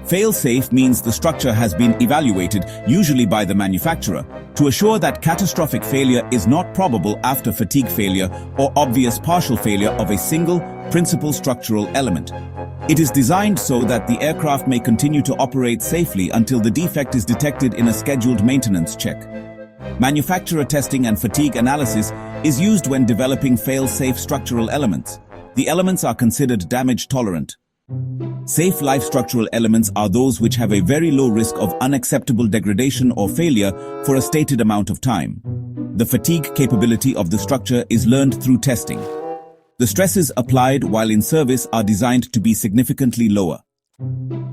Fail-safe means the structure has been evaluated, usually by the manufacturer, to assure that catastrophic failure is not probable after fatigue failure or obvious partial failure of a single, principal structural element. It is designed so that the aircraft may continue to operate safely until the defect is detected in a scheduled maintenance check. Manufacturer testing and fatigue analysis is used when developing fail-safe structural elements. The elements are considered damage-tolerant. Safe life structural elements are those which have a very low risk of unacceptable degradation or failure for a stated amount of time. The fatigue capability of the structure is learned through testing. The stresses applied while in service are designed to be significantly lower.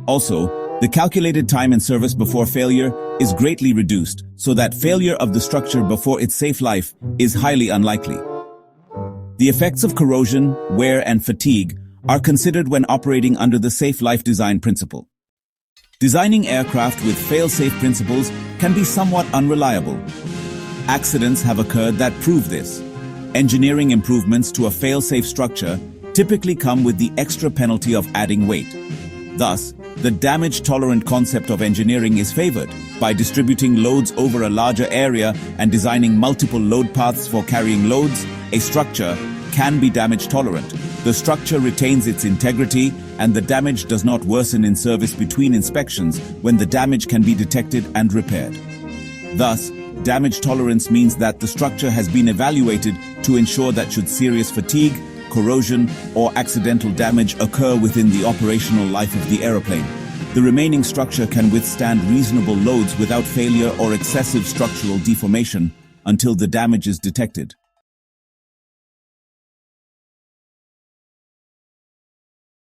Also, the calculated time in service before failure is greatly reduced, so that failure of the structure before its safe life is highly unlikely. The effects of corrosion, wear, and fatigue are considered when operating under the safe life design principle. Designing aircraft with fail-safe principles can be somewhat unreliable. Accidents have occurred that prove this. Engineering improvements to a fail-safe structure typically come with the extra penalty of adding weight. Thus, the damage-tolerant concept of engineering is favored by distributing loads over a larger area and designing multiple load paths for carrying loads. A structure can be damage-tolerant. The structure retains its integrity and the damage does not worsen in service between inspections when the damage can be detected and repaired. Thus, damage tolerance means that the structure has been evaluated to ensure that should serious fatigue, corrosion, or accidental damage occur within the operational life of the aeroplane, the remaining structure can withstand reasonable loads without failure or excessive structural deformation until the damage is detected.